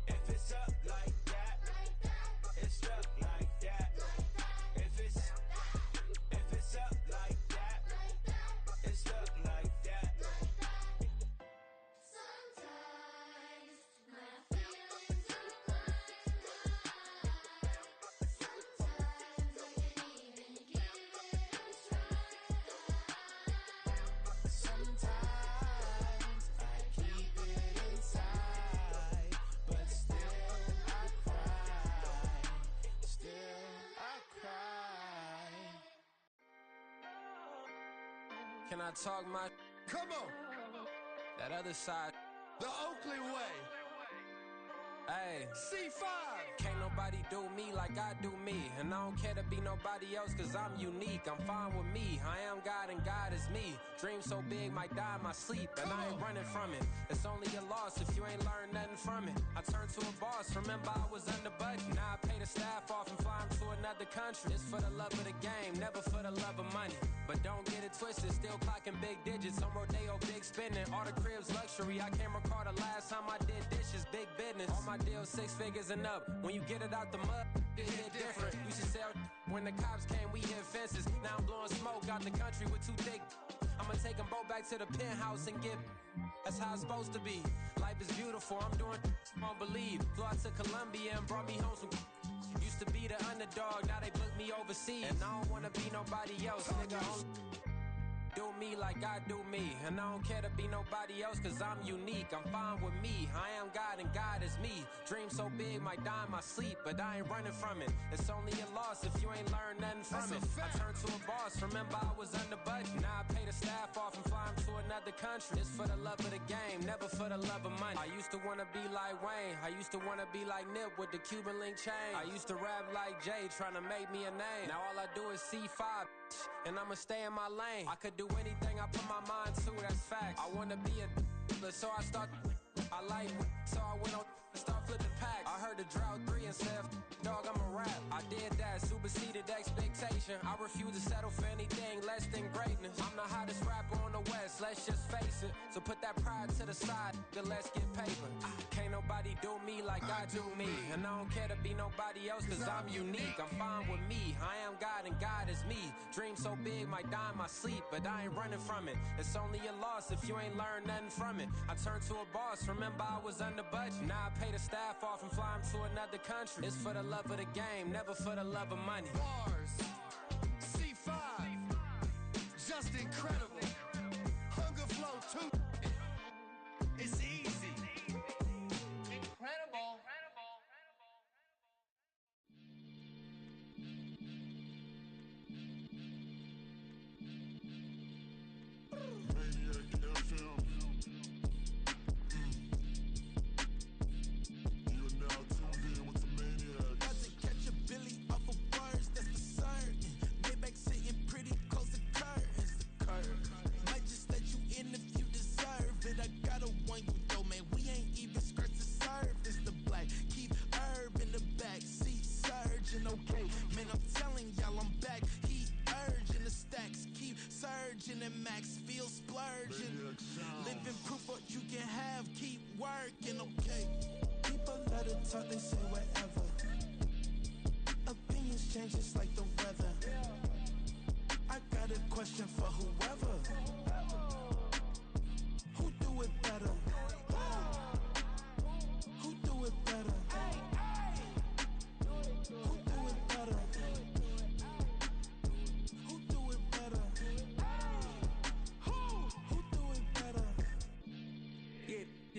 if it's up like that, it's stuck like that. If it's up like that, it's stuck like that. Sometimes my feelings are blind. Sometimes I can't even give it a try. Sometimes I keep it inside, but still I cry. Still I cry. Can I talk my? Come on, That other side. the Oakley way. Hey. C5. Can't nobody do me like I do me. And I don't care to be nobody else cause I'm unique. I'm fine with me. I am God and God is me. Dream so big might die in my sleep. And I ain't running from it. It's only a loss if you ain't learned nothing from it. I turned to a boss. Remember I was under budget. Now I pay the staff off and fly them to another country. It's for the love of the game, never for the love of money. But don't get it twisted. Still clocking big digits. On Rodeo, big spending. All the cribs luxury. I can't recall the last time I did dishes. Big business. All my deals 6 figures and up. When you get it out the mud, it hit different. Used to sell when the cops came, we hit fences. Now I'm blowing smoke out the country with too thick. I'ma take them both back to the penthouse and get. That's how it's supposed to be. Life is beautiful. I'm doing won't believe. Flew out to Colombia and brought me home some. Used to be the underdog, now they book me overseas. And I don't wanna be nobody else, nigga. Do me like I do me. And I don't care to be nobody else cause I'm unique. I'm fine with me. I am God and God is me. Dream so big might die in my sleep, but I ain't running from it. It's only a loss if you ain't learned nothing from it. I turned to a boss, remember I was under budget. Now I pay the staff off and fly them to another country. It's for the love of the game, never for the love of money. I used to wanna be like Wayne. I used to wanna be like Nip with the Cuban link chain. I used to rap like Jay, trying to make me a name. Now all I do is C5, and I'ma stay in my lane. I could do anything I put my mind to, that's facts. I wanna be a so I start. I like so I went on start flipping packs. I heard the drought 3 and said, dog, I'm a rap. I did that, superseded expectation. I refuse to settle for anything less than greatness. I'm the hottest rapper on the West, let's just face it. So put that pride to the side, then let's get paper. Can't nobody do me like I do me. And I don't care to be nobody else cause I'm unique. I'm fine with me, I am God and God is me. Dream so big might die in my sleep, but I ain't running from it. It's only a loss if you ain't learned nothing from it. I turned to a boss, remember I was under budget. Now I pay the staff off and fly them to another country. It's for the love of the game, never for the love of money. Bars. C5. Just incredible. Hunger Flow 2. It's easy. Incredible. Maniac FM. You're now tuned in with the Maniacs. About to catch a Billy off of bars, that's for certain. Maybach sitting pretty close to curtains. The curve might just let you in if you deserve it. I gotta want you though, man. We ain't even scratched the surface. The black keep herb in the back seat surging. Okay, man, I'm telling y'all I'm back. He urging the stacks keep surging and max feel splurging. Living proof what you can have, keep working. Okay, people let it talk, they say whatever. Opinions change just like the weather. I got a question for whoever. Who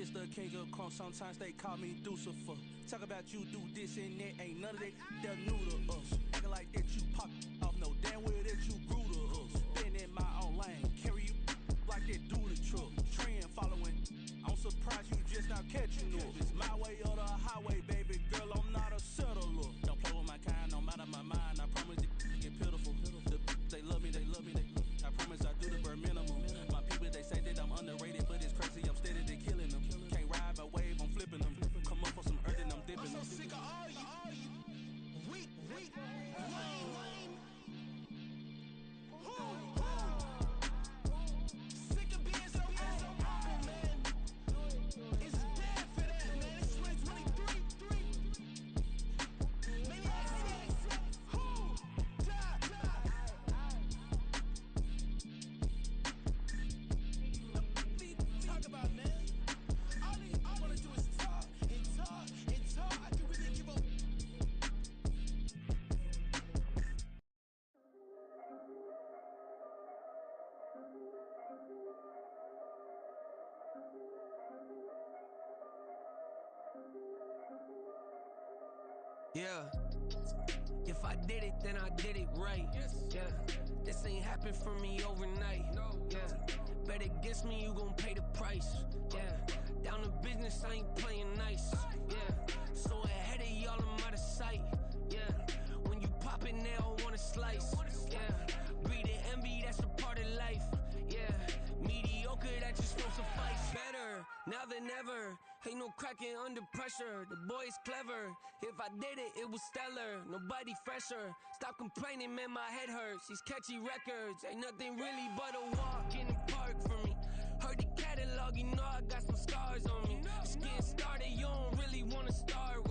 is the king of crunk. Sometimes they call me Lucifer. Talk about you do this and that. Ain't none of that they're new to us. Acting like that you pop off. No damn well that you grew to us. Been in my own lane. Carry you like that do the truck. Trend following. I'm surprised you just not catching up. It's my way or the highway, baby girl. I'm not a settler. Don't play with my kind, no matter my mind. I promise it get pitiful. They love me, they love me, they love me. I promise I do the bare minimum. My people, they say that I'm underrated, but it's crazy, I'm steady, they killing them. Can't ride my wave, I'm flipping them. Come up for some earth and I'm dipping them. I'm so sick of all you weak, lame. Sick of being so humble, man. It's dead for that, man. It's 2023. Maniacs, who die? Talk about, man. All I wanna do is talk and talk and talk. I can really give up. Yeah. If I did it, then I did it right. Yeah. This ain't happened for me overnight. Yeah. Bet against me, you gon' pay the price. Yeah. Down to business, I ain't playing nice. Yeah. So ahead of y'all, I'm out of sight. Yeah. When you pop it, they all wanna slice. Yeah. Greed and envy, that's a part of life. Yeah. Mediocre, that just won't suffice. Better now than ever. Ain't no cracking under pressure. The boy's clever. If I did it, it was stellar. Nobody fresher. Stop complaining, man, my head hurts. These catchy records ain't nothing really but a walk in the park for me. Heard the catalog, you know I got some scars on me. Just getting started, you don't really wanna start